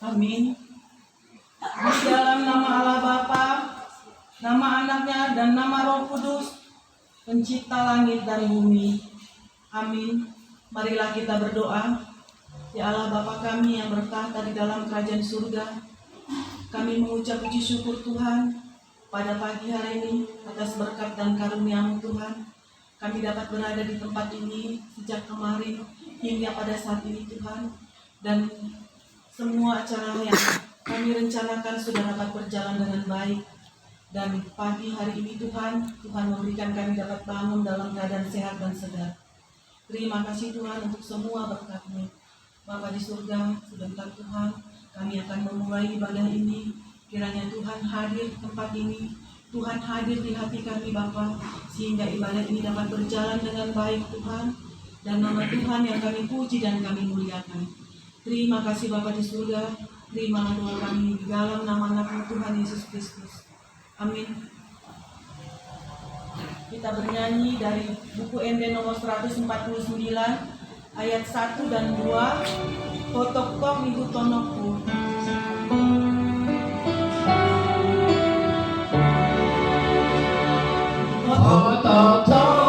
Amin. Di dalam nama Allah Bapa, nama Anaknya, dan nama Roh Kudus, Pencipta langit dan bumi. Amin. Marilah kita berdoa. Ya Allah Bapa kami yang bertahta di dalam kerajaan surga, kami mengucap puji syukur Tuhan pada pagi hari ini atas berkat dan karunia-Mu Tuhan. Kami dapat berada di tempat ini sejak kemarin hingga pada saat ini Tuhan. Dan semua acara yang kami rencanakan sudah dapat berjalan dengan baik. Dan pagi hari ini Tuhan memberikan kami dapat bangun dalam keadaan sehat dan segar. Terima kasih Tuhan untuk semua berkat-Mu. Bapa di surga, sebentar Tuhan kami akan memulai ibadah ini. Kiranya Tuhan hadir di tempat ini, Tuhan hadir di hati kami Bapa, sehingga ibadah ini dapat berjalan dengan baik Tuhan. Dan nama Tuhan yang kami puji dan kami muliakan. Terima kasih Bapa di surga, terimalah doa kami di dalam nama Anak Tuhan Yesus Kristus. Amin. Kita bernyanyi dari buku ND nomor 149 ayat 1 dan 2. Potok-tok ibu tonokku. Potok-tok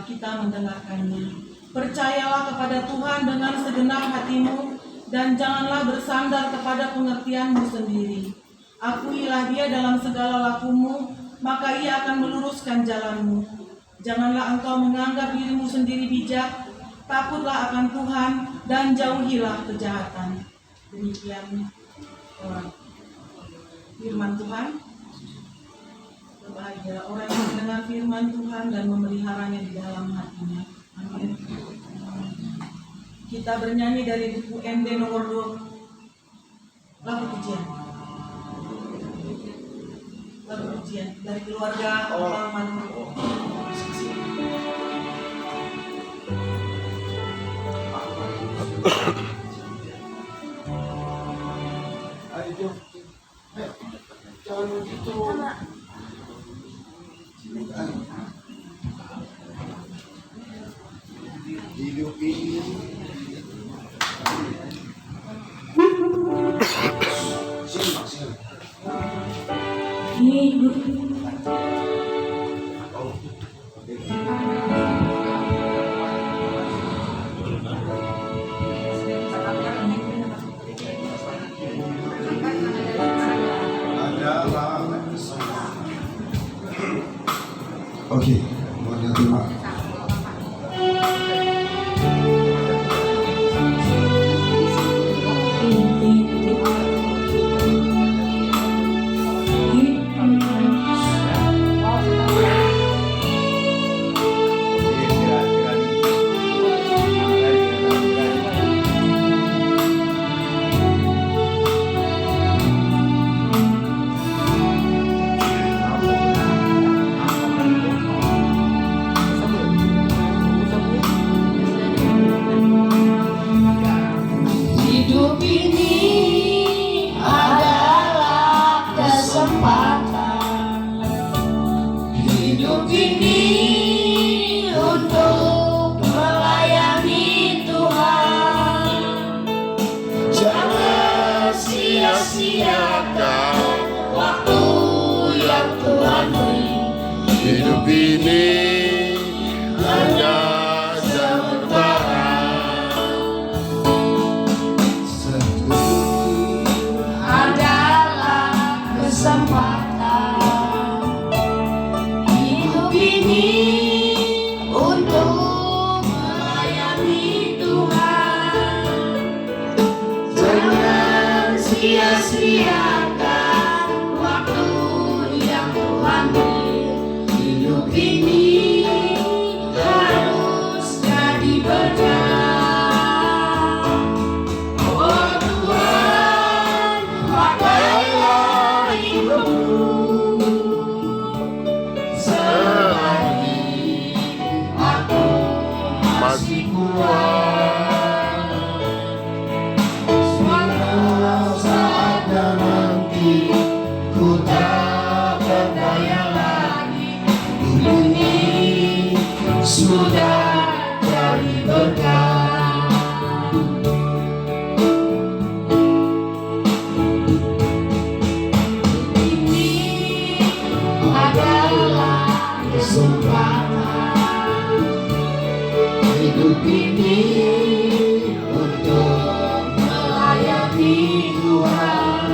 kita mendengarkannya. Percayalah kepada Tuhan dengan segenap hatimu dan janganlah bersandar kepada pengertianmu sendiri. Akuilah Dia dalam segala lakumu, maka Ia akan meluruskan jalanmu. Janganlah engkau menganggap dirimu sendiri bijak, takutlah akan Tuhan dan jauhilah kejahatan. Demikian firman Tuhan. Berbahagia orang yang mendengar firman Tuhan dan memeliharanya di dalam hatinya. Amin. Kita bernyanyi dari buku ND nomor 2. Lagu pujian. Lagu pujian dari keluarga Alman. Ayo, jangan begitu. Hidup ini adalah Oke, mohon terima. Hidup ini adalah kesempatan. Hidup ini untuk melayani Tuhan. Jangan sia-siakan waktu yang Tuhan beri. Hidup ini hanya sementara. Adalah kesempatan. Hidup ini untuk melayani Tuhan. Jangan sia-siakan waktu yang Tuhan beri. Hidup ini harus jadi berkah. Oh Tuhan, pakailah hidupku selagi aku masih kuat. Suatu saatnya nanti ku tak berdaya lagi. Ini sudah jadi berkah. Ini adalah kesempatan. Hidup ini untuk melayani Tuhan.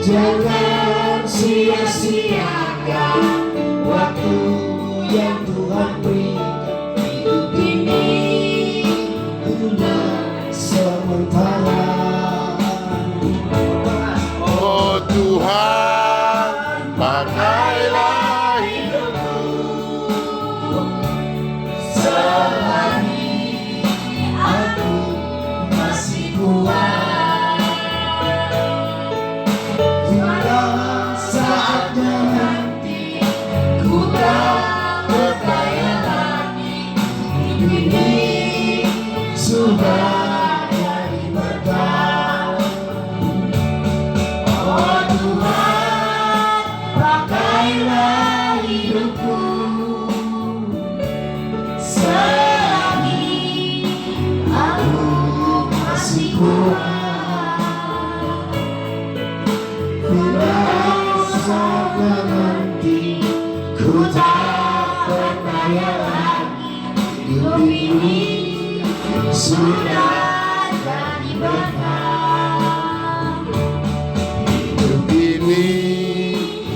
Jangan sia-siakan waktu yang Tuhan beri. Hidup ini hanya sementara. Oh Tuhan, pakailah hidupku Selagi aku masih kuat. Pada saatnya nanti ku tak berdaya lagi. Hidup ini sudah jadi berkah. Oh Tuhan, pakailah hidupku selagi aku masih kuat. Pada saatnya nanti ku tak berdaya lagi. Hidup ini sudah jadi berkah. Hidup ini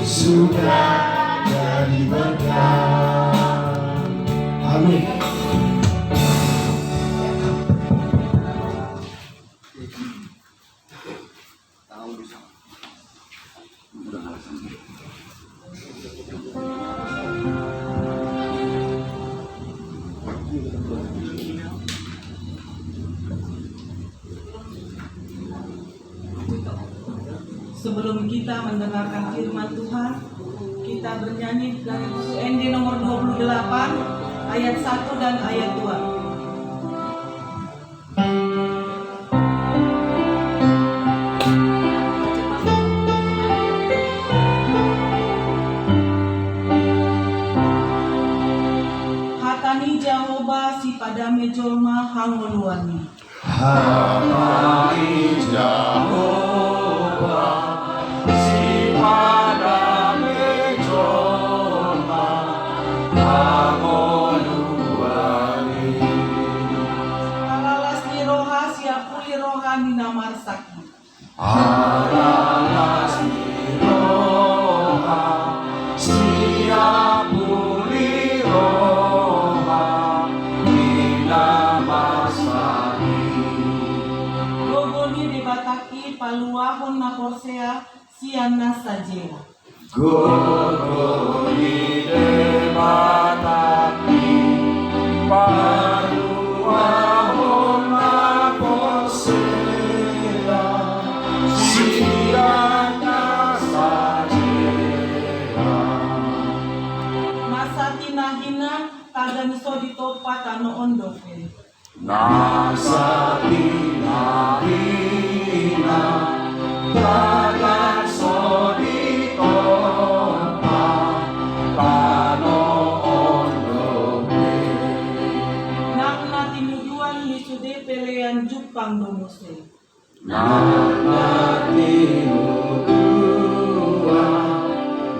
Sudah jadi berkah. Amin. Sebelum kita mendengarkan firman Tuhan, kita bernyanyi dari buku ND nomor 28 ayat 1 dan ayat 2. Hatani Jehovah si padame jolma hangoluani. Hatani Jehovah si padame jolma hangoluani. Porsea Siana Sajera. Gogo ide manaki parua hona posela siana sajera. Masa tinahina tagan so ditopa tano ondoke. Nasa pinahina tagan sodi topa tano ondoke. Nak na tinuduan ni sude pelean Jupang domose. Nana tinudua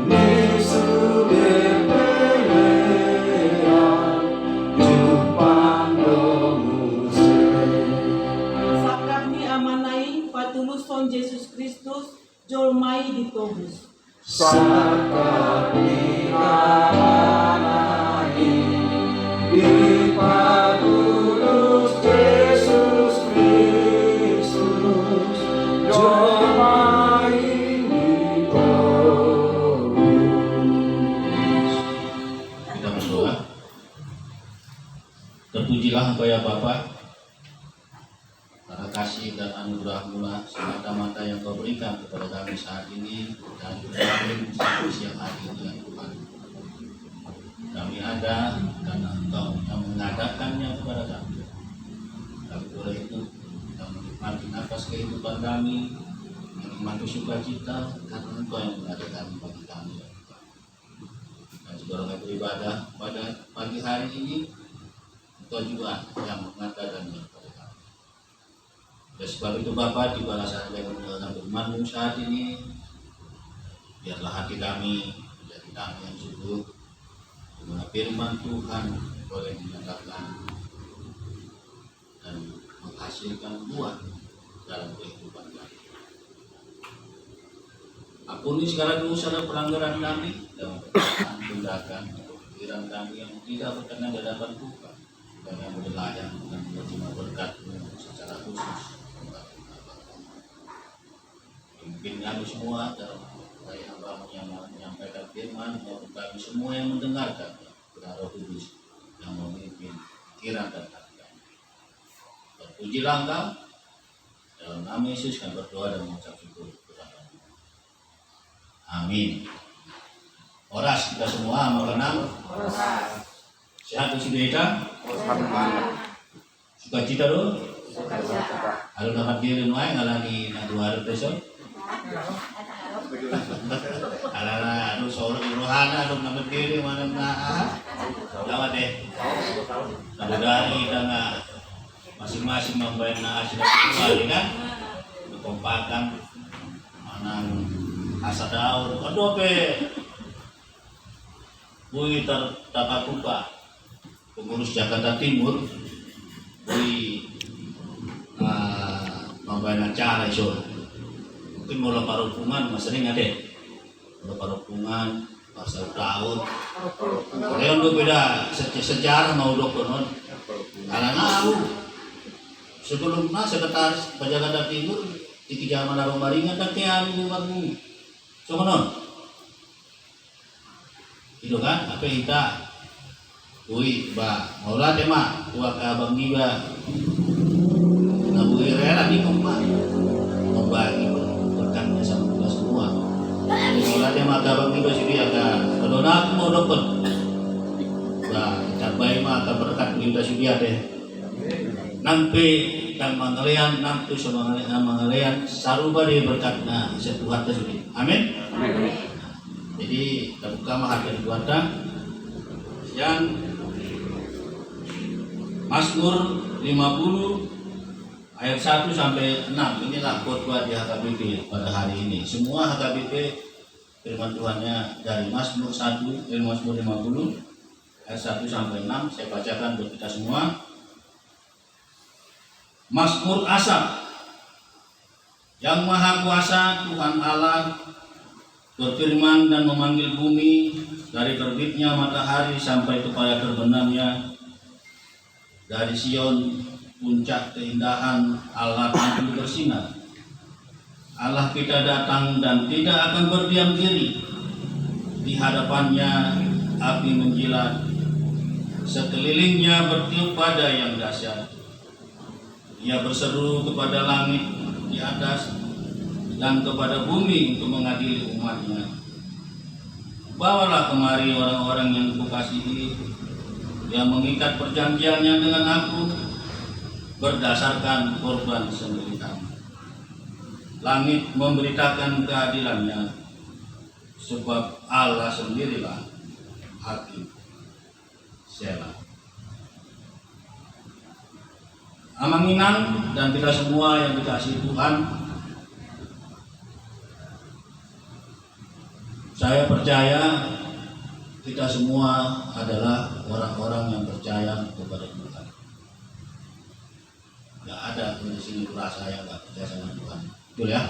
ni sude pelean Jupang domuse. Sakat ni amanai patuluson Yesus Kristus jolmai ditobus. Sakati amanai dipatulus Yesus Kristus jomai ditolus. Kita berdoa. Terpujilah Engkau ya Bapa, karena kasih dan anugerah-Mu semata-mata yang Kau berikan kepada kami saat ini dan juga sampai siang hari ini ya Tuhan. Kami ada karena Engkau yang mengadakannya kepada kami. Kami boleh itu kita menikmati nafas kehidupan kami, menikmati sukacita karena Engkau yang mengadakan bagi kami ya Tuhan. Dan juga orang yang beribadah pada pagi hari ini, Engkau juga yang mengatakannya kepada kami. Dan sebab itu Bapa, di balasan yang mendengarkan firman-Mu saat ini, biarlah hati kami menjadi kami yang sungguh, di mana firman Tuhan boleh dinyatakan dan menghasilkan buah dalam kehidupan kami. Ampuni segala dosa dan pelanggaran kami dalam perkataan, tindakan, atau pikiran kami yang tidak berkenan di hadapan Tuhan, dan yang berlayan dan menerima berkat-Mu secara khusus. Pimpin kami semua dalam dari hamba-Mu yang menyampaikan firman, maupun kami semua yang mendengarkan, kepada Roh Kudus yang memimpin pikiran dan hati kami. Terpujilah Engkau, dalam nama Yesus kami berdoa dan mengucap syukur kepada-Mu. Amin. Oras kita semua mau kenal. Sehat di kita. Sukacita dulu. Halo dapat diri nuai ngalani nadu hari besok. Alana anu solo rohana anu dapat diri mana na. Dapat deh. Dari dengan masing-masing membayar hasil kembali kan. Kompakan manang asa daun. Aduh pe. Bui Takakupa, pengurus Jakarta Timur, bui membayar acara iso. Mungkin mau lepar hubungan, mas sering ada. Lepar hubungan, pasal tahun. Kalian tuh beda sejarah mau dokter non. Karena aku sebelumnya sekretaris Jakarta Timur di Jaman Aromaringan dan tiang bukan so non. Itu kan apa kita bui ba maulah tema tua abang giba na bui rela di kompa membagi berkatnya sama kita semua maulah tema abang giba sih dia kan kalau nak mau dapat ba capai mah akan berkat kita sih dia deh nampi kan mangalean nampi sama mangalean saruba dia berkatnya setuhan tersebut amin. Jadi kita buka hati keluarga yang Mazmur 50 ayat 1 sampai 6 inilah khotbah di HKBP pada hari ini. Semua HKBP firman Tuhannya dari Mazmur 1 Mazmur 50 ayat 1 sampai 6 saya bacakan buat kita semua. Mazmur Asaf. Yang Maha Kuasa Tuhan Allah berfirman dan memanggil bumi dari terbitnya matahari sampai kepada terbenamnya, dari Sion puncak keindahan Allah tampil bersinar. Allah kita datang dan tidak akan berdiam diri. Di hadapannya api menjilat, sekelilingnya bertiup badai yang dahsyat. Ia berseru kepada langit di atas dan kepada bumi untuk mengadili umatnya. Bawalah kemari orang-orang yang kukasihi, yang mengikat perjanjiannya dengan aku berdasarkan korban sembelihan. Langit memberitakan keadilannya, sebab Allah sendirilah hakim. Selah. Amanginan dan kita semua yang dikasihi Tuhan, saya percaya kita semua adalah orang-orang yang percaya kepada Tuhan. Gak ada di sini rasa yang gak percaya sama Tuhan, betul ya?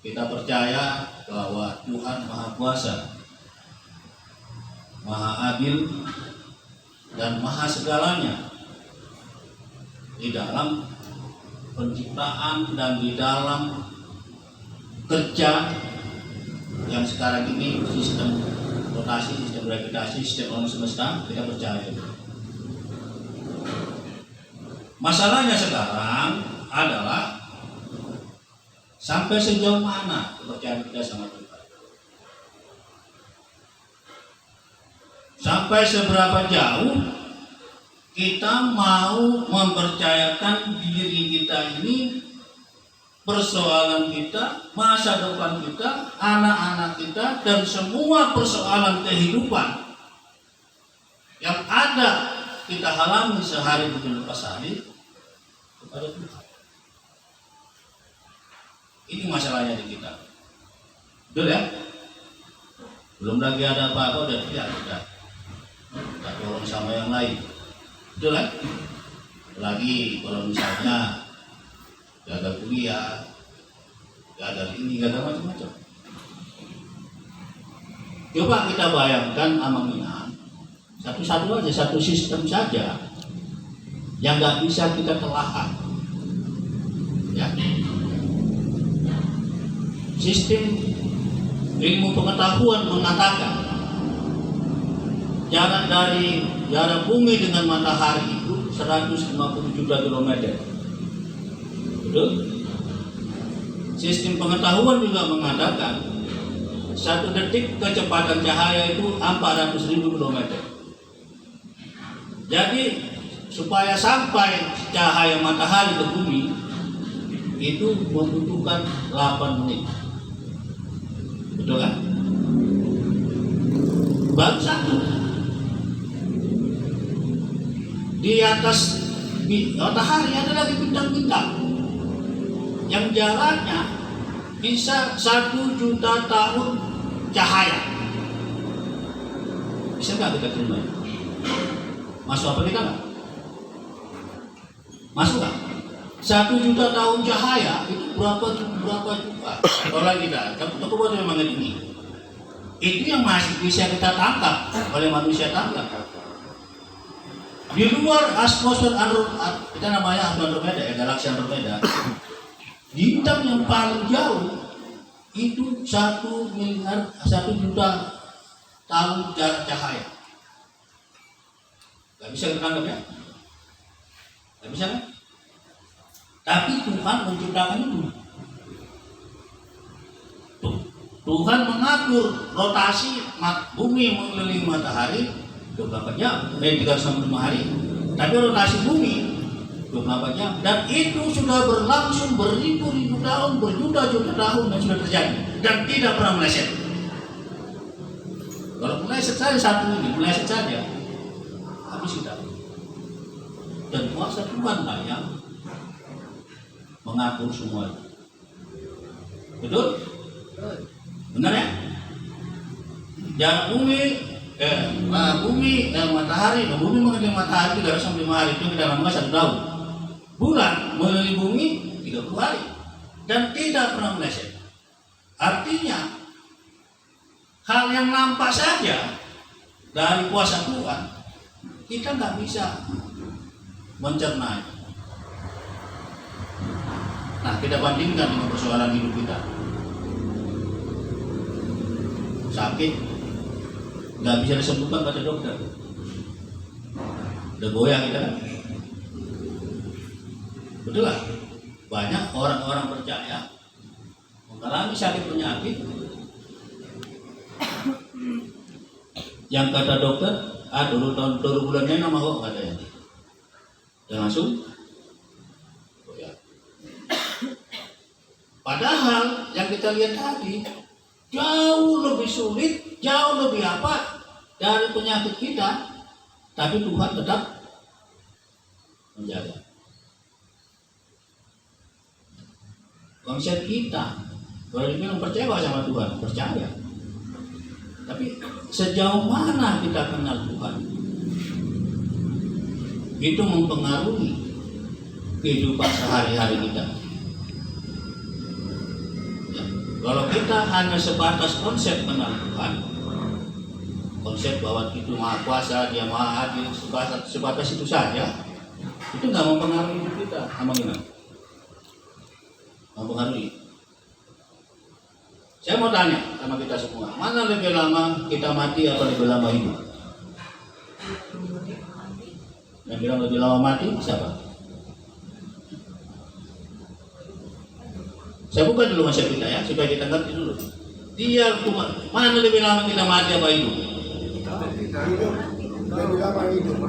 Kita percaya bahwa Tuhan Maha Kuasa, Maha Adil, dan Maha segalanya di dalam penciptaan dan di dalam kerja yang sekarang ini, sistem rotasi, sistem gravitasi, sistem alam semesta, kita percaya. Masalahnya sekarang adalah sampai sejauh mana kepercayaan kita sama Tuhan. Sampai seberapa jauh kita mau mempercayakan diri kita ini, persoalan kita, masa depan kita, anak-anak kita, dan semua persoalan kehidupan yang ada kita alami sehari lepas hari kepada Tuhan. Ini masalahnya di kita. Betul ya? Belum lagi ada apa-apa udah tidak kita tolong sama yang lain. Betul kan? Lagi kalau misalnya gagal kuliah, gagal ini, gagal macam-macam. Coba kita bayangkan Amanginan, satu-satu aja, satu sistem saja yang nggak bisa kita telahkan. Ya. Sistem ilmu pengetahuan mengatakan jarak bumi dengan matahari itu 150 juta kilometer. Betul? Sistem pengetahuan juga mengatakan 1 detik kecepatan cahaya itu 400.000 kilometer. Jadi supaya sampai cahaya matahari ke bumi itu membutuhkan 8 menit. Betul kan? Baru satu. Di atas matahari ada lagi bintang-bintang yang jaraknya bisa 1 juta tahun cahaya. Bisa nggak kita terima? Masuk apa kita nggak? Masuk nggak? 1 juta tahun cahaya itu berapa juta? Kalau kita buat memang ini. Itu yang masih bisa kita tangkap oleh manusia tangkap. Di luar atmosfer kita namanya Andromeda, ya, galaksi Andromeda. Bintang yang paling jauh itu 1 juta tahun jarak cahaya. Gak bisa kita tangkap ya? Gak bisa kan? Tapi Tuhan menciptakan itu. Tuhan mengatur rotasi bumi mengelilingi matahari 24 jam, 365 hari. Tapi rotasi bumi 24 jam, dan itu sudah berlangsung beribu-ribu tahun, berjuta-juta tahun dan sudah terjadi dan tidak pernah meleset. Kalau meleset saja satu ini, meleset saja habis kita. Dan kuasa Tuhan lah yang mengatur semua. Betul? Benar ya? Jarak matahari, bumi mengelilingi matahari 365 hari, itu kita namanya 1 tahun. Bulan mengelilingi bumi 30 hari dan tidak pernah meleset. Artinya hal yang nampak saja dari kuasa Tuhan kita nggak bisa mencerna. Nah, kita bandingkan dengan persoalan hidup kita. Sakit, nggak bisa disembuhkan kata dokter. Udah goyang kita kan? Betul lah. Banyak orang-orang percaya mengalami sakit penyakit yang kata dokter, dulu bulannya nama kok katanya. Dan langsung goyang. Padahal yang kita lihat tadi jauh lebih sulit, jauh lebih apa dari penyakit kita, tapi Tuhan tetap menjaga. Konsep kita, kalau dibilang percaya sama Tuhan, percaya. Tapi sejauh mana kita kenal Tuhan, itu mempengaruhi kehidupan sehari-hari kita. Ya, kalau kita hanya sebatas konsep kenal Tuhan, konsep bahwa itu maha kuasa, dia maha adil, sebatas itu saja, itu nggak mempengaruhi hidup kita. Sama gimana? Mempengaruhi. Saya mau tanya sama kita semua, mana lebih lama kita mati atau lebih lama hidup? Yang bilang lebih lama mati siapa? Saya buka dulu konsep kita ya, supaya kita ngerti dulu. Dia mana lebih lama kita mati apa hidup? Lebih lama hidup.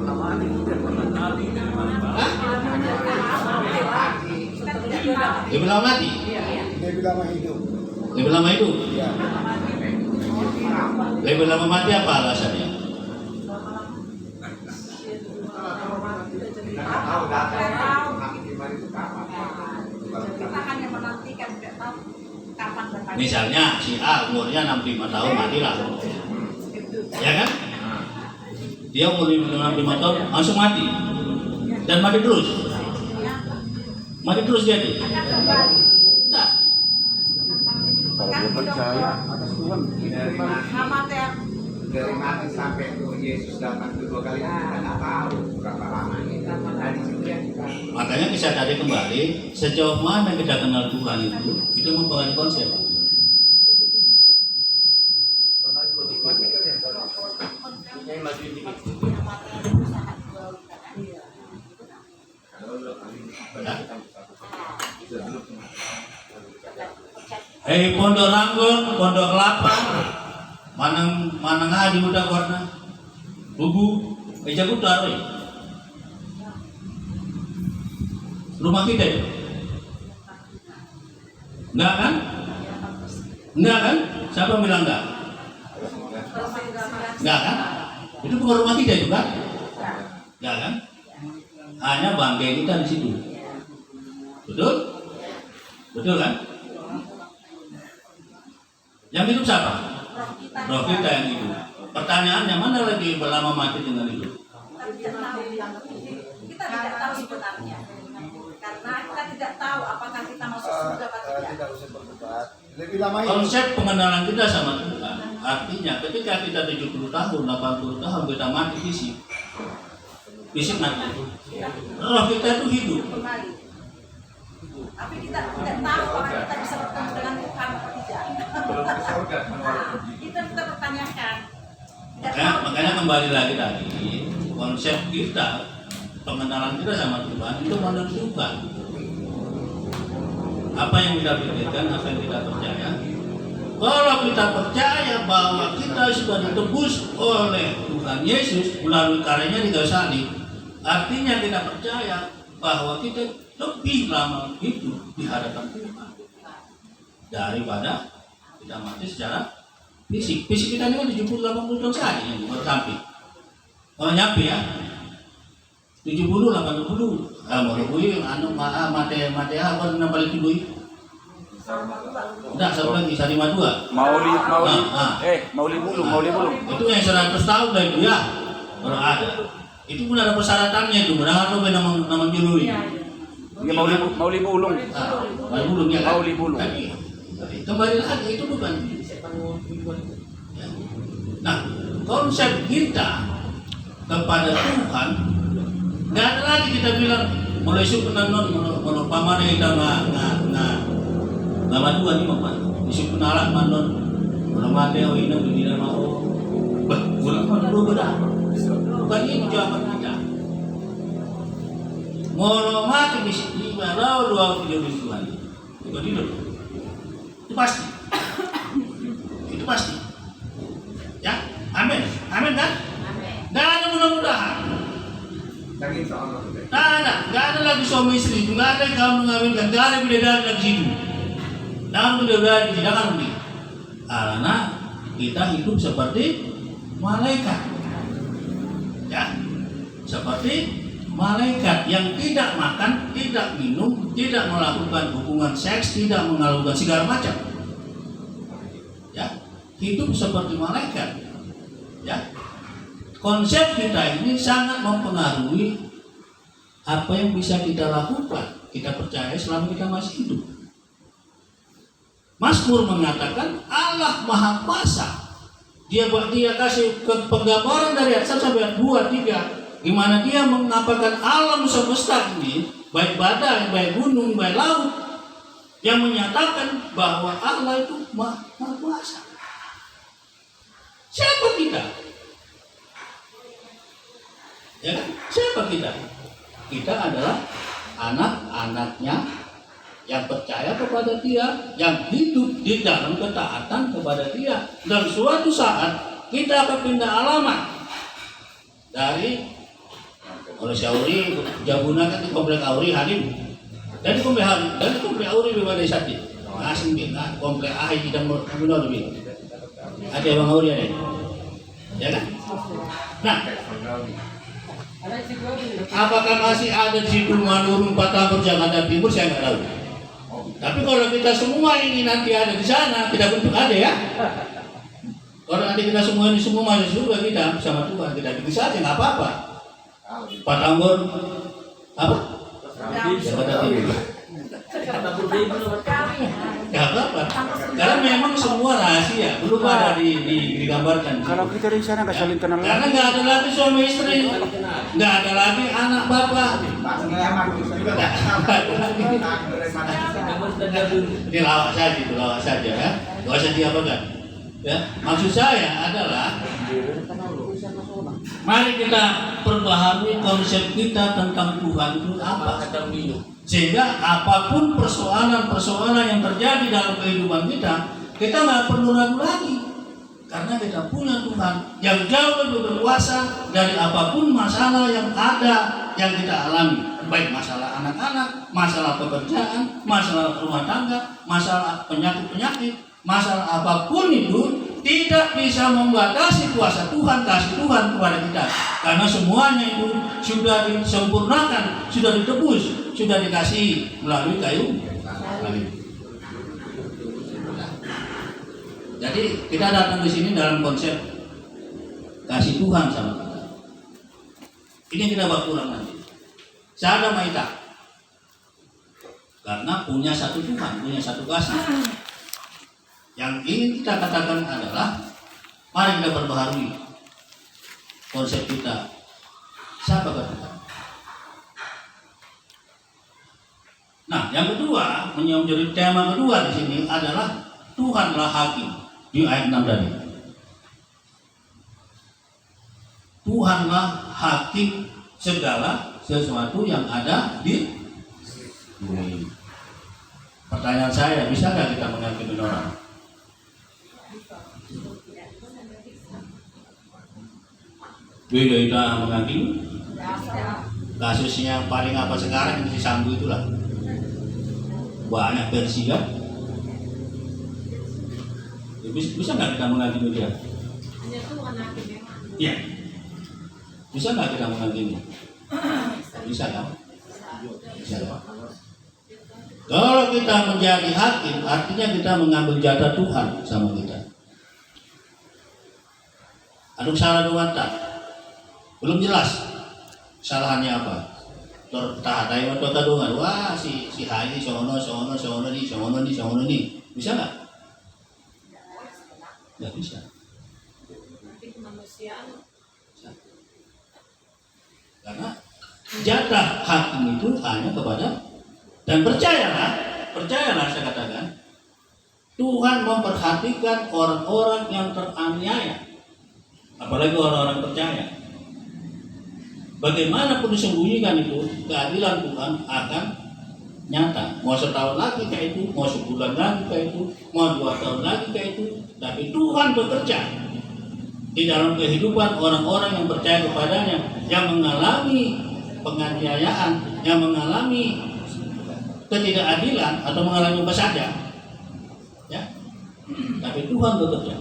Hah? Lebih lama mati? Lebih lama hidup. Lebih lama hidup? Ya. Lebih lama mati apa alasannya? Kita hanya menantikan, tidak tahu kapan bertanya. Misalnya si A umurnya 65 tahun matilah. Ya kan? Dia umur 65 tahun langsung mati. Dan mati terus. Mati terus dia tuh. Akan kembali. Enggak. Kalau dia percaya atas Tuhan. Dari mati sampai tuh Yesus datang kedua kali kita nggak tahu berapa lama ini. Nah di situ yang kita Makanya bisa tadi kembali sejauh mana kita kenal Tuhan itu mempengaruhi konsep. Pondok Ranggon, Pondok Kelapa, Manang Adi udah warna, Bubu, Eja Kutar, rumah kita itu, enggak kan? Enggak kan? Siapa yang bilang enggak? Enggak kan? Itu bukan rumah kita itu kan? Enggak kan? Hanya bangkai kita di situ, betul? Betul kan? Yang hidup siapa? Roh kita yang hidup. Pertanyaannya mana lagi berlama mati dengan hidup? Kita tidak tahu sebenarnya. Karena kita tidak tahu apakah kita masuk surga atau tidak. Tidak usah berdebat. Lebih lama hidup. Konsep pengenalan kita sama Tuhan artinya ketika kita 70 tahun, 80 tahun kita mati fisik mati. Roh kita itu hidup. Kembali. Tapi kita tidak tahu apakah kita bisa bertemu dengan Tuhan atau tidak. belum ke surga. Itu kita pertanyakan. Tidak tahu. Makanya kembali lagi tadi konsep kita pengenalan kita sama Tuhan itu menentukan apa yang kita pikirkan, apa yang kita percaya. Kalau kita percaya bahwa kita sudah ditebus oleh Tuhan Yesus melalui karyanya di kayu salib, artinya kita percaya bahwa kita lebih lama hidup di hadapan Tuhan daripada kita mati secara fisik. Fisik kita ini kan 70-80 tahun saja yang baru sampai. Kalau nyampe ya 70-80. Mau lebih mati apa yang paling tinggi? Enggak, satu lagi 152. Mauli bulung. Itu yang 100 tahun dah itu ya. Baru ada. Itu pun ada persyaratannya itu. Berapa tuh nama biru ini? Ya Mauli bulung. Mauli bulung ya kan? Mauli bulung. Lagi. Kembali lagi itu bukan. Ya. Nah, konsep kita kepada Tuhan nggak ada lagi kita bilang mulai suku non menurut pamane kita nggak Lama dua ni mapan. Isu penalak manon. Orang mati awak ini berdiri mau. Bah, bulan mana dua bedah. Bukan ini jawaban kita. Mau mati di sini, malah dua video di Tuhan. Itu tidak. Itu pasti. Itu pasti. Ya, amin, amin kan? Gak ada mudah-mudahan. Dan insya Allah. Gak ada lagi suami istri, gak ada yang kamu mengawinkan, gak ada bidadari lagi situ. Jangan bidadari, jangan begitu. Karena kita hidup seperti malaikat, ya, seperti malaikat yang tidak makan, tidak minum, tidak melakukan hubungan seks, tidak melakukan segala macam, ya, hidup seperti malaikat, ya. Konsep kita ini sangat mempengaruhi apa yang bisa kita lakukan, kita percaya selama kita masih hidup. Mazmur mengatakan Allah Maha Kuasa. Dia kasih penggambaran dari ayat 1 sampai ayat 2, 3, di mana dia mengapakan alam semesta ini, baik badai, baik gunung, baik laut, yang menyatakan bahwa Allah itu Maha Kuasa. Siapa kita? Ya kan? Siapa kita? Kita adalah anak-anaknya yang percaya kepada Dia, yang hidup di dalam ketaatan kepada Dia. Dan suatu saat kita akan pindah alamat dari oleh Syauri Jabuna kan di komplek Auri Halim, dari komplek Halim, dari komplek Auri berbeda satu. Asing kita komplek Ahi kita mengenal lebih. Ada Bang Auri ada, ya kan? Nah, apakah masih ada di situ Manurung, Patambur, Jakarta Timur? Saya nggak tahu. Tapi kalau kita semua ini nanti ada di sana, tidak bentuk ada ya. Kalau nanti kita semua ini semua masuk surga kita bersama Tuhan, kita bikin saja nggak apa-apa. Patambur apa? Jakarta Timur. Nggak apa-apa. Karena memang semua rahasia, belum ada digambarkan. Kalau kita di sana nggak saling kenal. Karena nggak ada lagi suami istri, nggak ada lagi anak bapak. Ini lawak saja ya. Gak usah diapakan. Ya, maksud saya adalah mari kita perbaharui konsep kita tentang Tuhan itu apa. Sehingga apapun persoalan-persoalan yang terjadi dalam kehidupan kita nggak perlu ragu lagi. Karena kita punya Tuhan yang jauh lebih berkuasa dari apapun masalah yang ada yang kita alami. Baik masalah anak-anak, masalah pekerjaan, masalah rumah tangga, masalah penyakit-penyakit, masalah apapun itu tidak bisa membatasi kuasa Tuhan, kasih Tuhan kepada kita. Karena semuanya itu sudah disempurnakan, sudah ditebus, sudah dikasih melalui kayu salib. Jadi kita datang ke sini dalam konsep kasih Tuhan sama kita. Ini kita bawa pulang nanti. Sada maita. Karena punya satu Tuhan, punya satu kasih. Yang ingin kita katakan adalah mari kita perbaharui konsep kita. Siapa Tuhan? Nah, yang kedua, menjadi tema kedua di sini adalah Tuhanlah hakim di ayat 6 tadi. Tuhanlah hakim segala sesuatu yang ada di bumi. Pertanyaan saya, bisa nggak kita menghakimi orang? Beda kita menghakimi. Kasusnya paling apa sekarang yang Sambu itulah. Banyak versi kan? Bisa nggak kita menghakimi dia? Iya. Bisa nggak kita menghakimi? Bisa kan? Bisa kan? Kalau kita menjadi hakim, artinya kita mengambil jatah Tuhan sama kita. Aduk salah dua tak, belum jelas kesalahannya apa. Tertahan atau tadungan, wah si Hai sono ni, bisa nggak? Nggak bisa. Karena jatah hakim itu hanya kepada, dan percayalah saya katakan, Tuhan memperhatikan orang-orang yang teraniaya, apalagi orang-orang percaya. Bagaimanapun disembunyikan itu, keadilan Tuhan akan nyata. Mau setahun lagi kayak itu, mau sebulan lagi kayak itu, mau 2 tahun lagi kayak itu, tapi Tuhan bekerja di dalam kehidupan orang-orang yang percaya kepadanya, yang mengalami penganiayaan, yang mengalami ketidakadilan atau mengalami apa saja, ya. Tapi Tuhan bekerja.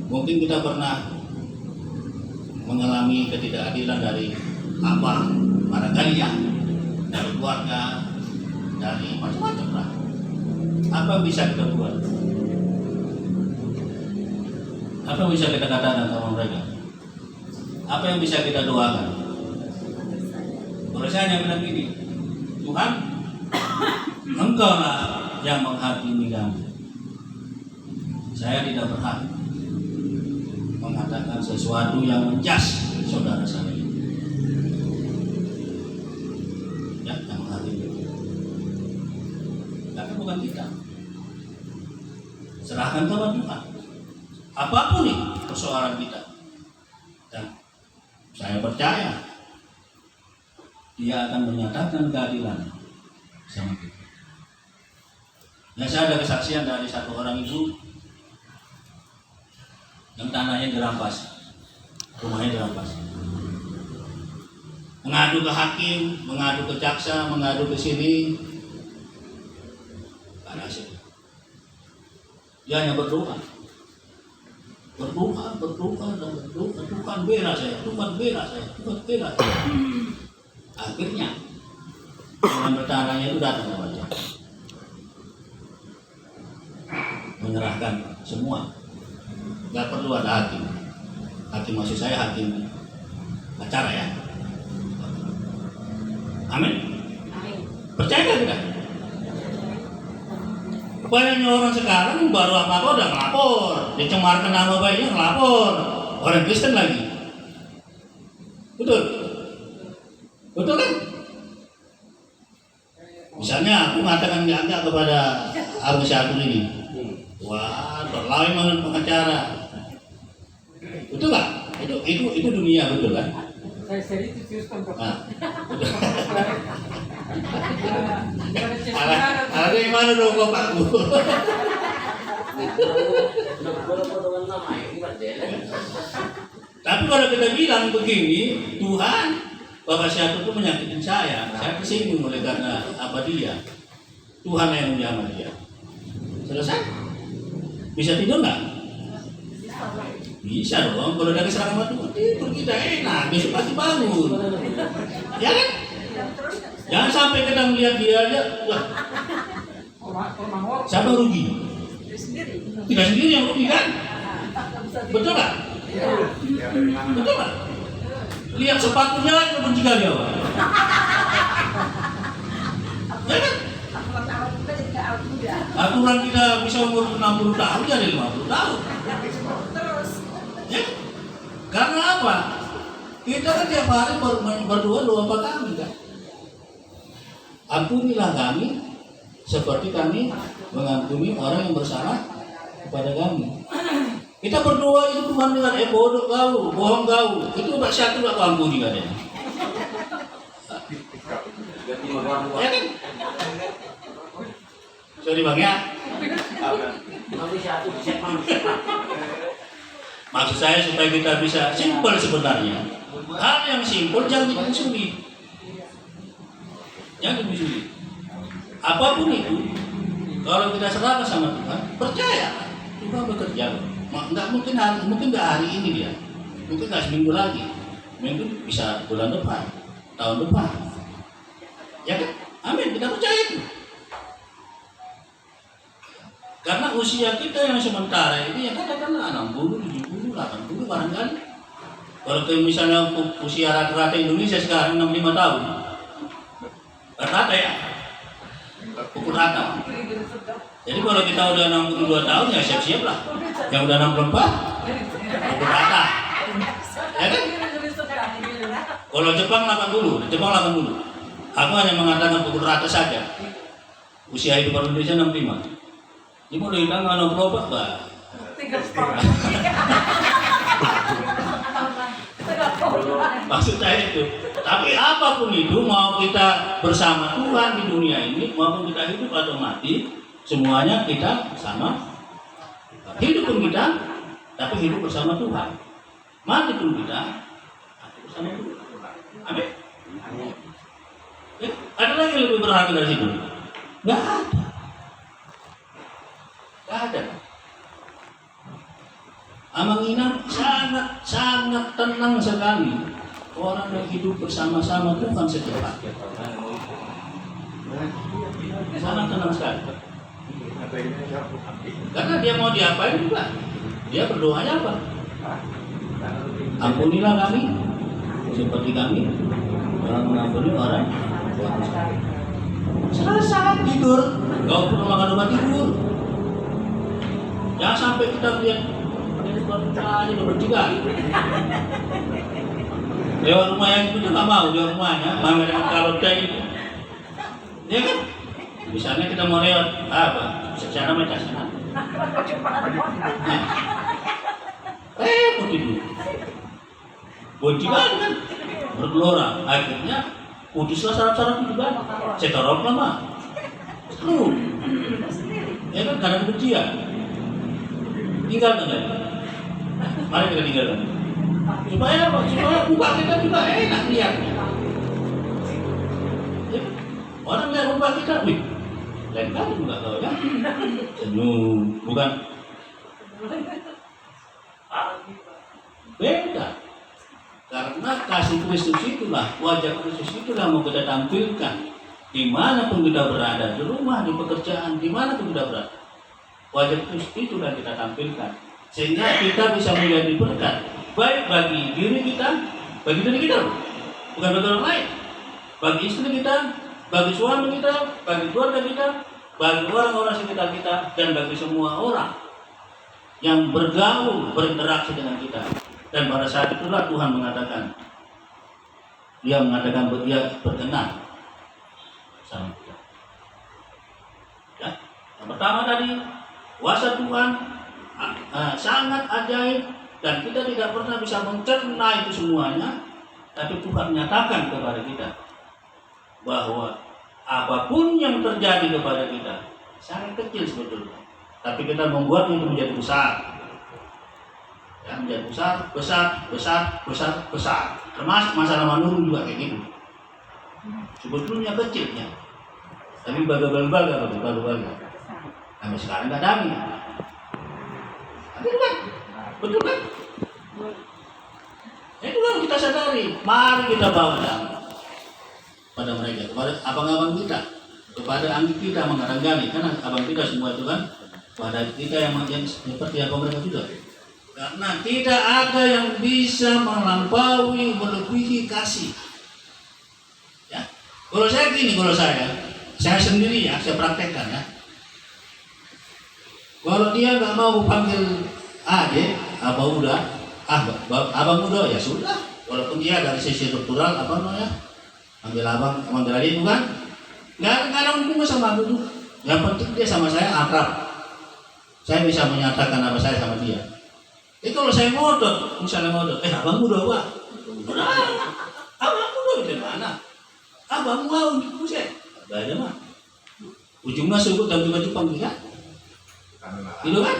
Mungkin kita pernah mengalami ketidakadilan dari apa, barangkali ya, dari keluarga, dari macam-macam lah. Apa yang bisa kita buat? Apa yang bisa kita katakan sama mereka? Apa yang bisa kita doakan? Kalau saya hanya bilang gini, Tuhan, Engkau lah yang menghakimi kami. Saya tidak berhak mengatakan sesuatu yang menjas saudara saya. Ya, yang menghakimi. Tapi bukan kita. Serahkan kepada Tuhan. Apapun nih persoalan kita. Dan saya percaya Dia akan menyatakan keadilan sama kita. Dan saya ada kesaksian dari satu orang ibu yang tanahnya dirampas, rumahnya dirampas. Mengadu ke hakim, mengadu ke jaksa, mengadu ke sini, tak ada hasil. Dia hanya berdoa, dan berdoa. Tuhan bela saya, Tuhan bela saya, Tuhan bela saya. Akhirnya dengan bertanahnya itu datang kepada menyerahkan semua. Gak perlu ada hakim. Hakim maksud saya hakim acara ya. Amin. Percaya tidak? Banyaknya orang sekarang baru apa-apa udah ngelapor, dicemarkan nama baiknya ngelapor. Orang Kristen lagi. Betul? Betul kan? Misalnya aku mengatakan enggak kepada Abu Syakur ini. Wah, berlawan dengan pengacara. Betul nggak? Itu dunia, betul kan? Saya itu Houston kok. Nah, ada yang mana dong Pak Bu? Tapi kalau kita bilang begini, Tuhan, Bapak Syakur itu menyakitin saya tersinggung oleh karena apa dia. Tuhan yang menjamah dia. Selesai? Bisa tidur nggak? Bisa dong. Kalau dari serangan Tuhan tidur kita enak, besok pasti bangun. Ya kan? Jangan sampai kita melihat dia aja, wah, siapa rugi? Kita sendiri yang rugi kan? Betul nggak? Betul nggak? Lihat sepatunya aja benci kali ya, Pak. Ya kan? Aturan kita bisa umur 60 tahun jadi 50 tahun. Ya? Karena apa? Kita kan tiap hari berdoa 4 kali kan? Ampunilah kami seperti kami mengampuni orang yang bersalah kepada kami. Kita berdoa itu Tuhan dengan bodoh kau, bohong kau. Itu Pak Syakur aku ampuni katanya. Ya kan? Sorry Bang ya. Maksud saya supaya kita bisa simpel sebenarnya. Hal yang simpel jangan dibikin sulit. Jangan dibikin sulit. Apapun itu, kalau kita serahkan sama Tuhan, percaya Tuhan bekerja. Mungkin nggak hari ini dia, mungkin nggak seminggu lagi, mungkin bisa bulan depan, tahun depan. Ya kan? Amin. Kita percaya itu. Karena usia kita yang sementara ini ya katakanlah 60, 70, 80 barangkali. Kalau misalnya usia rata-rata Indonesia sekarang 65 tahun. Rata-rata ya. Pukul rata. Jadi kalau kita udah 62 tahun ya siap-siap lah. Yang udah 64 pukul rata. Ya kan? Kalau Jepang 80. Aku hanya mengatakan pukul rata saja. Usia hidup orang Indonesia 65. Ini mau dibilang nggak berobat, Mbak. 30 Maksud saya itu. Tapi apapun itu, mau kita bersama Tuhan di dunia ini, maupun kita hidup atau mati, semuanya kita sama. Hidup pun kita, tapi hidup bersama Tuhan. Mati pun kita, mati bersama Tuhan. Amin. Ada lagi yang lebih berharga dari situ? Nggak ada. Nggak ada. Amanginam sangat tenang sekali orang yang hidup bersama-sama Tuhan setiap hari. Sangat tenang sekali. Karena dia mau diapain juga, dia berdoanya apa? Ampunilah kami seperti kami orang mengampuni orang. Selesai tidur, gak perlu makan obat tidur. Jangan sampai kita lihat ini udah bertiga. Lewat rumah yang itu juga mau, lewat rumahnya, mama dengan kalau itu, ya kan? Misalnya kita mau lewat apa? Secara sana. Repot itu. Bertiga kan, bergelora. Akhirnya putuslah syarat-syarat itu kan. Cetorok lama. Seluruh. Ya kan karena kebencian. Tinggalkan kan? Mari kita tinggalkan. Supaya apa? Supaya muka kita juga enak lihatnya. Ya. Orang lihat muka kita, wih, lain kali muka kau ya. Senyum, bukan? Beda. Karena kasih Kristus itulah, wajah Kristus itulah mau kita tampilkan dimanapun kita berada, di rumah, di pekerjaan, dimanapun kita berada. Wajah Kristus itulah kita tampilkan, sehingga kita bisa menjadi berkat, baik bagi diri kita, bukan bagi orang lain, bagi istri kita, bagi suami kita, bagi keluarga kita, bagi orang-orang sekitar kita, dan bagi semua orang yang bergaul, berinteraksi dengan kita. Dan pada saat itulah Tuhan mengatakan, dia berkenan sama kita. Ya, yang pertama tadi, kuasa Tuhan sangat ajaib dan kita tidak pernah bisa mencerna itu semuanya, tapi Tuhan menyatakan kepada kita bahwa apapun yang terjadi kepada kita sangat kecil sebetulnya, tapi kita membuatnya itu menjadi besar. Ya, menjadi besar. Termasuk masalah Manurung juga kayak gitu. Sebetulnya kecilnya, tapi baga-baga. Sampai sekarang nggak damai. Betul kan? Itu kan kita sadari. Mari kita bawa damai pada mereka, kepada abang-abang kita, kepada anggi kita mengarangani. Karena abang kita semua itu kan, pada kita yang seperti apa mereka juga. Karena tidak ada yang bisa melampaui, melebihi kasih. Ya, kalau saya sendiri ya, saya praktekkan ya. Kalau dia nggak mau panggil Ade, abang muda, ya sudah. Walaupun dia dari sisi struktural panggil abang, panggil Ade itu kan, nggak ada hubungan sama aku tuh. Yang penting dia sama saya akrab. Saya bisa menyatakan apa saya sama dia. Kalau saya ngotot, misalnya abang muda pak, abang muda di mana? Abang mau buset, gak ada mah. Ujungnya suku dan baju panggilan, gitu kan?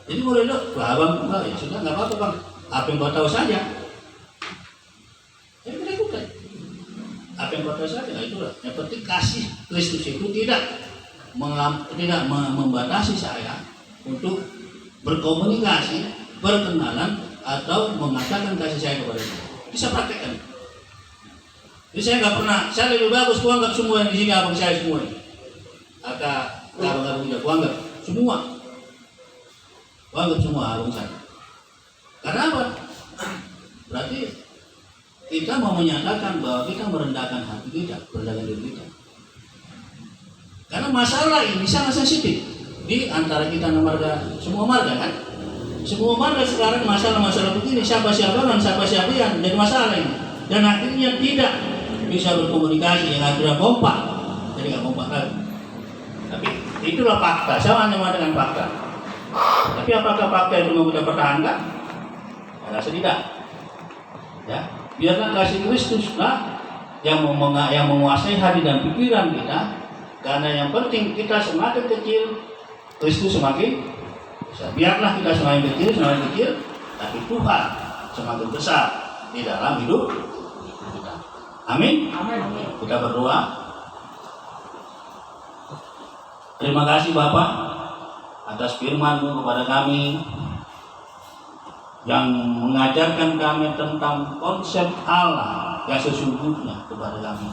Jadi mulai dok, abang enggak ya sudah nggak apa-apa bang, apa yang kau tahu saja. Jadi kita bukan, apa yang kau tahu saja, itulah. Yang penting kasih Kristus itu tidak membatasi saya untuk berkomunikasi, berkenalan, atau mengatakan kasih saya kepada dia. Bisa praktekkan. Jadi saya nggak pernah, saya lebih bagus kuanggap semua yang di sini abang saya semua ini. Abang-abang juga kuanggap semua. Kuanggap semua abang saya. Karena apa? Berarti kita mau menyatakan bahwa kita merendahkan hati kita, merendahkan diri kita. Karena masalah ini sangat sensitif. Di antara kita semua marga kan, semua marga sekarang masalah-masalah begini, siapa siapian jadi masalah ini, dan akhirnya tidak bisa berkomunikasi, yang akhirnya kompak, jadi nggak kompak lagi. Itulah fakta. Saya hanya dengan fakta. Tapi apakah fakta itu mau kita pertahankan? Saya rasa tidak. Ya, biarlah kasih Kristuslah yang menguasai hati dan pikiran kita. Karena yang penting kita semakin kecil, Kristus semakin besar. Biarlah kita semakin kecil, tapi Tuhan semakin besar di dalam hidup kita. Amin. Amin. Kita berdoa. Terima kasih Bapak atas firman-Mu kepada kami yang mengajarkan kami tentang konsep Allah yang sesungguhnya kepada kami.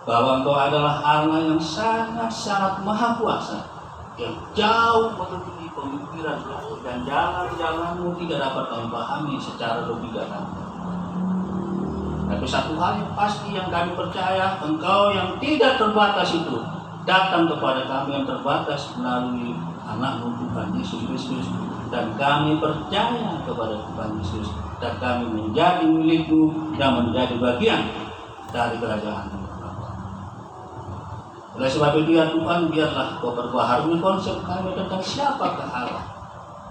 Bahwa Engkau adalah Allah yang sangat-sangat maha kuasa, yang jauh melebihi pemikiran kami, dan jalan-jalan-Mu tidak dapat kami pahami secara logika kami. Tapi satu hal yang pasti yang kami percaya, Engkau yang tidak terbatas itu datang kepada kami yang terbatas melalui anak-Mu Tuhan Yesus Kristus, dan kami percaya kepada Tuhan Yesus, dan kami menjadi milik-Mu dan menjadi bagian dari kerajaan-Mu. Oleh sebab itu ya Tuhan, biarlah Kau perbaharui konsep kami tentang siapakah Allah,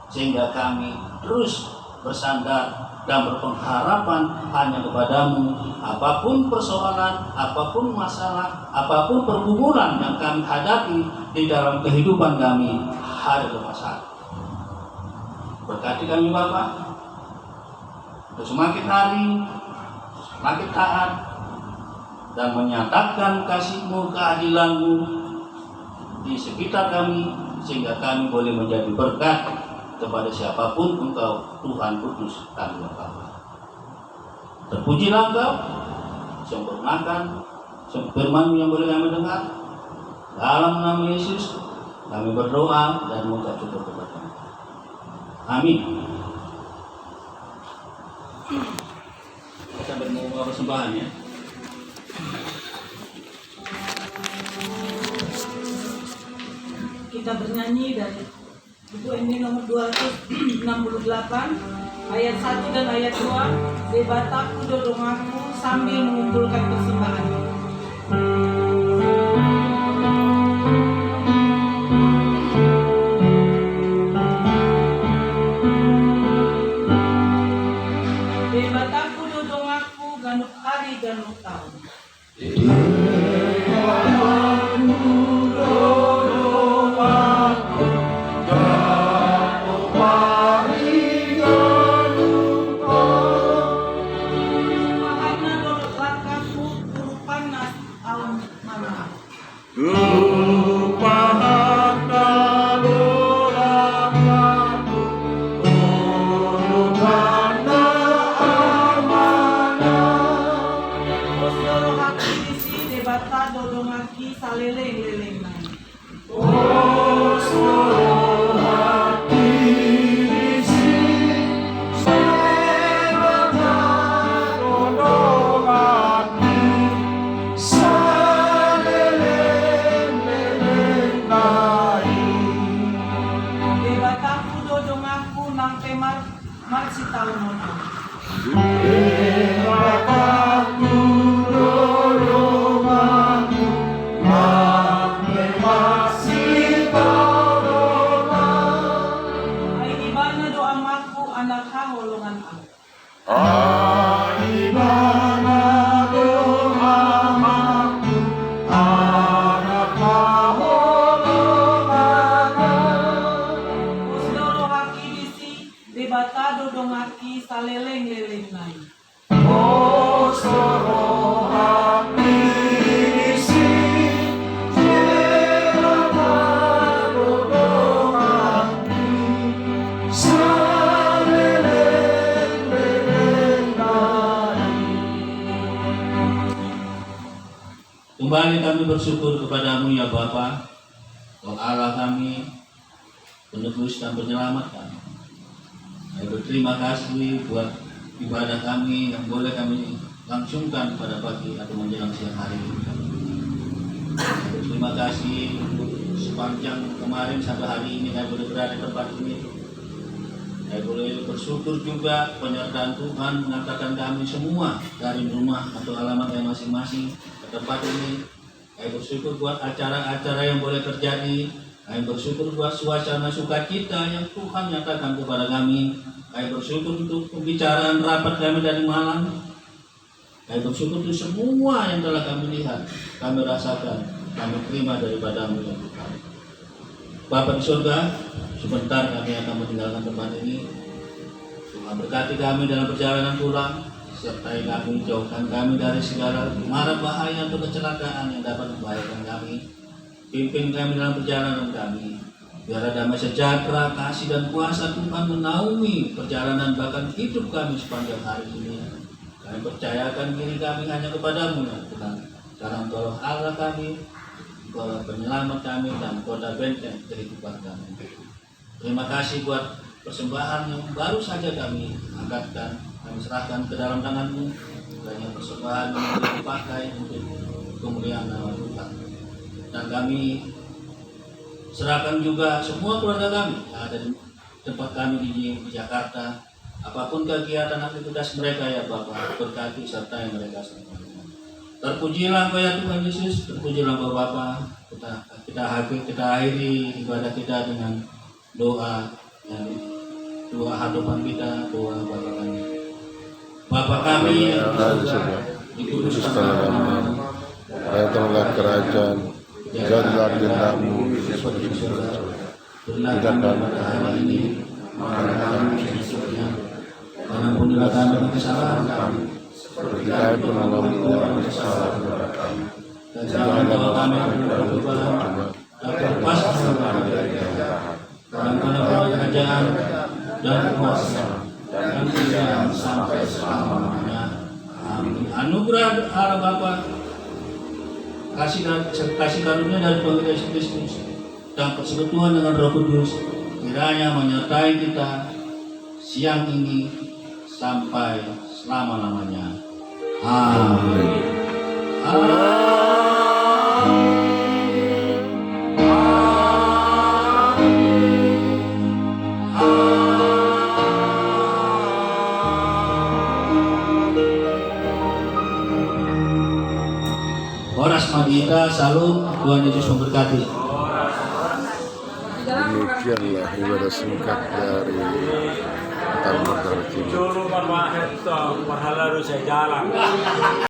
sehingga kami terus bersandar dan berpengharapan hanya kepadamu. Apapun persoalan, apapun masalah, apapun pergumulan yang kami hadapi di dalam kehidupan kami hari lepas hari. Berkati kami Bapa, untuk semakin hari semakin taat dan menyatakan kasih-Mu, keadilan-Mu di sekitar kami, sehingga kami boleh menjadi berkat kepada siapapun Engkau, Tuhan kudus kami Bapa. Terpujilah Engkau, sempurnakan firman-Mu yang boleh kami dengar. Dalam nama Yesus kami berdoa dan mengucap syukur kepada-Mu. Amin. Kita berdoa persembahan ya. Kita bernyanyi dari buku ini nomor 268 ayat 1 dan ayat 2. Debataku dodongaku sambil mengumpulkan persembahan. Debataku dodongaku ganuk hari ganuk tahun. Kembali kami bersyukur kepada-Mu ya Bapa, Kau Allah kami, penebus dan penyelamat kami. Kami berterima kasih buat ibadah kami yang boleh kami langsungkan pada pagi atau menjelang siang hari ini. Terima kasih sepanjang kemarin sampai hari ini kami boleh berada di tempat ini. Kami boleh bersyukur juga penyertaan Tuhan mengatakan kami semua dari rumah atau alamat yang masing-masing ke tempat ini. Kami bersyukur buat acara-acara yang boleh terjadi. Kami bersyukur buat suasana sukacita yang Tuhan nyatakan kepada kami. Kami bersyukur untuk pembicaraan rapat kami dari malam. Kami bersyukur untuk semua yang telah kami lihat, kami rasakan, kami terima daripada-Mu ya Tuhan. Bapa di surga, sebentar kami akan meninggalkan tempat ini. Tuhan berkati kami dalam perjalanan pulang, sertai kami, jauhkan kami dari segala mara bahaya atau kecelakaan yang dapat membahayakan kami. Pimpin kami dalam perjalanan kami. Biar ada damai sejahtera, kasih dan kuasa Tuhan menaungi perjalanan bahkan hidup kami sepanjang hari ini. Kami percayakan diri kami hanya kepada-Mu ya Tuhan. Karena Engkau Allah kami, Engkau penyelamat kami dan kota benteng kehidupan kami. Terima kasih buat persembahan yang baru saja kami angkatkan, kami serahkan ke dalam tangan-Mu. Kiranya persembahan yang dipakai untuk kemuliaan nama Tuhan. Dan kami serahkan juga semua keluarga kami yang ada di tempat kami di Jakarta. Apapun kegiatan aktivitas mereka ya Bapa, berkati sertai mereka semuanya. Terpujilah Engkau ya Tuhan Yesus, terpujilah Engkau Bapa. Kita akhiri ibadah kita dengan doa yang doa hadapan kita, doa Bapa kami. Bapa kami yang di surga, dikuduskan namamu, datanglah kerajaan, jadilah kehendak-Mu seperti di surga. Berilah kami pada hari ini makanan kami secukupnya. Ampunilah kami kesalahan kami, seperti kami pun mengampuni orang kesalahan kepada kami. Dan jangan bawa kami ke dalam cobaan, tapi lepaskan kami dari yang jahat. Karena kerajaan dan kuasa dan kemuliaan sampai selama-lamanya. Amin. Anugerah Allah Bapa, kasih karunia dari Tuhan Yesus Kristus dan persekutuan dengan Roh Kudus kiranya menyertai kita siang ini sampai selama-lamanya. Amin. Horas Madita, salam, Tuhan Yesus memberkati. Demikianlah ibadah singkat dari Taman Timur. Suruh Bapak Hector, pahala harus saya jalan.